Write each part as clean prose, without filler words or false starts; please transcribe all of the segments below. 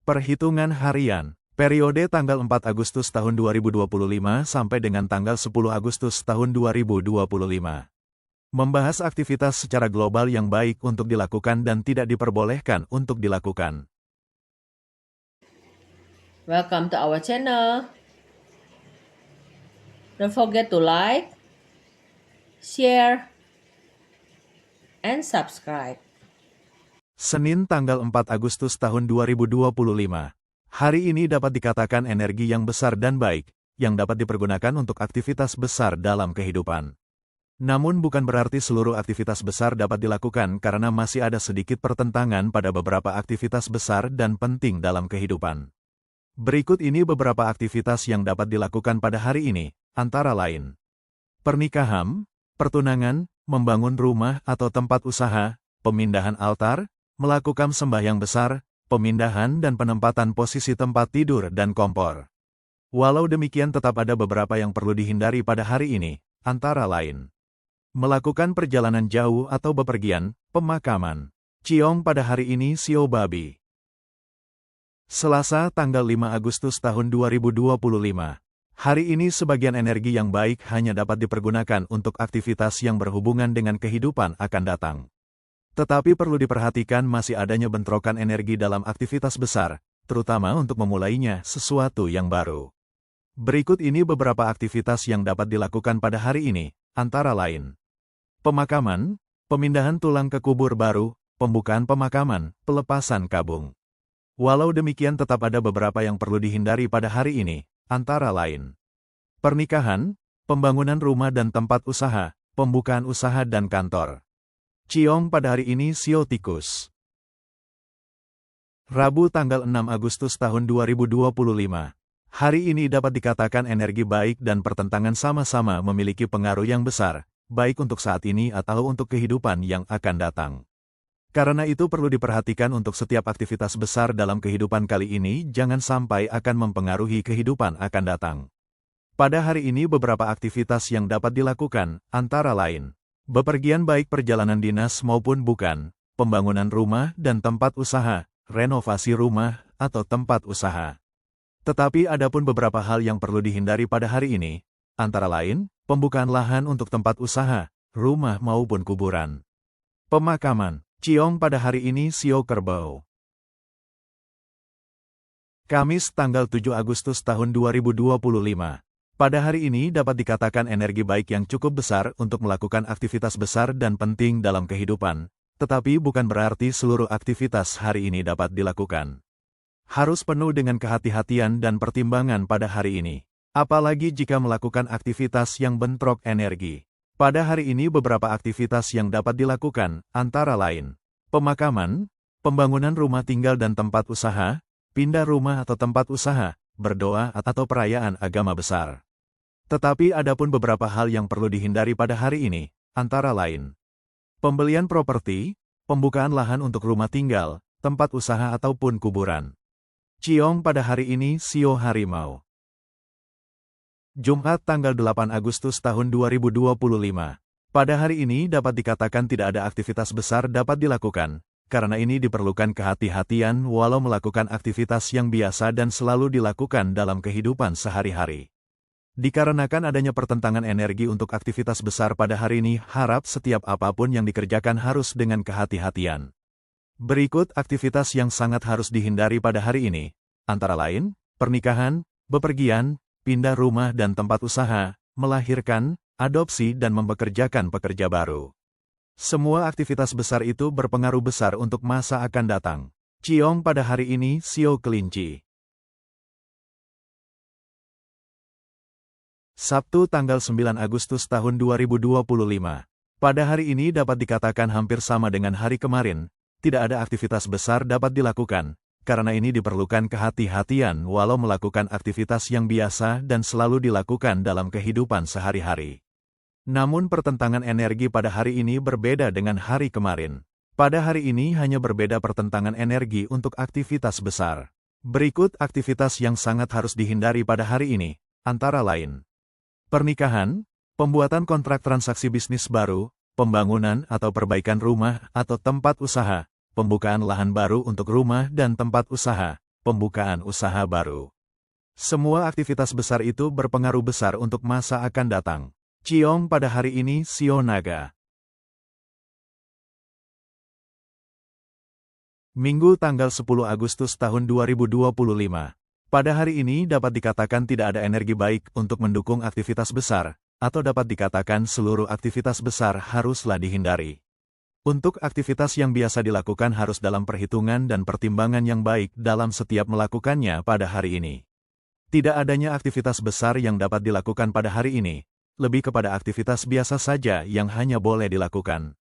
Perhitungan harian. Periode tanggal 4 Agustus tahun 2025 sampai dengan tanggal 10 Agustus tahun 2025. Membahas aktivitas secara global yang baik untuk dilakukan dan tidak diperbolehkan untuk dilakukan. Welcome to our channel. Don't forget to like, share, and subscribe. Senin tanggal 4 Agustus tahun 2025. Hari ini dapat dikatakan energi yang besar dan baik, yang dapat dipergunakan untuk aktivitas besar dalam kehidupan. Namun bukan berarti seluruh aktivitas besar dapat dilakukan karena masih ada sedikit pertentangan pada beberapa aktivitas besar dan penting dalam kehidupan. Berikut ini beberapa aktivitas yang dapat dilakukan pada hari ini, antara lain. Pernikahan, pertunangan, membangun rumah atau tempat usaha, pemindahan altar, melakukan sembahyang besar, pemindahan dan penempatan posisi tempat tidur dan kompor. Walau demikian tetap ada beberapa yang perlu dihindari pada hari ini, antara lain. Melakukan perjalanan jauh atau bepergian, pemakaman. Ciong pada hari ini Sio Babi. Selasa tanggal 5 Agustus tahun 2025. Hari ini sebagian energi yang baik hanya dapat dipergunakan untuk aktivitas yang berhubungan dengan kehidupan akan datang. Tetapi perlu diperhatikan masih adanya bentrokan energi dalam aktivitas besar, terutama untuk memulainya sesuatu yang baru. Berikut ini beberapa aktivitas yang dapat dilakukan pada hari ini, antara lain. Pemakaman, pemindahan tulang ke kubur baru, pembukaan pemakaman, pelepasan kabung. Walau demikian tetap ada beberapa yang perlu dihindari pada hari ini, antara lain. Pernikahan, pembangunan rumah dan tempat usaha, pembukaan usaha dan kantor. Ciong pada hari ini Sio Tikus. Rabu tanggal 6 Agustus tahun 2025. Hari ini dapat dikatakan energi baik dan pertentangan sama-sama memiliki pengaruh yang besar, baik untuk saat ini atau untuk kehidupan yang akan datang. Karena itu perlu diperhatikan untuk setiap aktivitas besar dalam kehidupan kali ini jangan sampai akan mempengaruhi kehidupan akan datang. Pada hari ini beberapa aktivitas yang dapat dilakukan, antara lain. Bepergian baik perjalanan dinas maupun bukan, pembangunan rumah dan tempat usaha, renovasi rumah atau tempat usaha. Tetapi ada pun beberapa hal yang perlu dihindari pada hari ini, antara lain, pembukaan lahan untuk tempat usaha, rumah maupun kuburan. Pemakaman, Ciong pada hari ini Sio Kerbau. Kamis tanggal 7 Agustus tahun 2025. Pada hari ini dapat dikatakan energi baik yang cukup besar untuk melakukan aktivitas besar dan penting dalam kehidupan, tetapi bukan berarti seluruh aktivitas hari ini dapat dilakukan. Harus penuh dengan kehati-hatian dan pertimbangan pada hari ini, apalagi jika melakukan aktivitas yang bentrok energi. Pada hari ini beberapa aktivitas yang dapat dilakukan, antara lain. Pemakaman, pembangunan rumah tinggal dan tempat usaha, pindah rumah atau tempat usaha, berdoa atau perayaan agama besar. Tetapi ada pun beberapa hal yang perlu dihindari pada hari ini, antara lain. Pembelian properti, pembukaan lahan untuk rumah tinggal, tempat usaha ataupun kuburan. Ciong pada hari ini Sio Harimau. Jumat tanggal 8 Agustus tahun 2025. Pada hari ini dapat dikatakan tidak ada aktivitas besar dapat dilakukan, karena ini diperlukan kehati-hatian walau melakukan aktivitas yang biasa dan selalu dilakukan dalam kehidupan sehari-hari. Dikarenakan adanya pertentangan energi untuk aktivitas besar pada hari ini, harap setiap apapun yang dikerjakan harus dengan kehati-hatian. Berikut aktivitas yang sangat harus dihindari pada hari ini, antara lain, pernikahan, bepergian, pindah rumah dan tempat usaha, melahirkan, adopsi dan mempekerjakan pekerja baru. Semua aktivitas besar itu berpengaruh besar untuk masa akan datang. Ciong pada hari ini Sio Kelinci. Sabtu tanggal 9 Agustus tahun 2025. Pada hari ini dapat dikatakan hampir sama dengan hari kemarin, tidak ada aktivitas besar dapat dilakukan, karena ini diperlukan kehati-hatian walau melakukan aktivitas yang biasa dan selalu dilakukan dalam kehidupan sehari-hari. Namun pertentangan energi pada hari ini berbeda dengan hari kemarin. Pada hari ini hanya berbeda pertentangan energi untuk aktivitas besar. Berikut aktivitas yang sangat harus dihindari pada hari ini, antara lain. Pernikahan, pembuatan kontrak transaksi bisnis baru, pembangunan atau perbaikan rumah atau tempat usaha, pembukaan lahan baru untuk rumah dan tempat usaha, pembukaan usaha baru. Semua aktivitas besar itu berpengaruh besar untuk masa akan datang. Ciong pada hari ini Sio Naga. Minggu tanggal 10 Agustus tahun 2025. Pada hari ini dapat dikatakan tidak ada energi baik untuk mendukung aktivitas besar, atau dapat dikatakan seluruh aktivitas besar haruslah dihindari. Untuk aktivitas yang biasa dilakukan harus dalam perhitungan dan pertimbangan yang baik dalam setiap melakukannya pada hari ini. Tidak adanya aktivitas besar yang dapat dilakukan pada hari ini, lebih kepada aktivitas biasa saja yang hanya boleh dilakukan.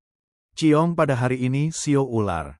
Ciong pada hari ini Sio Ular.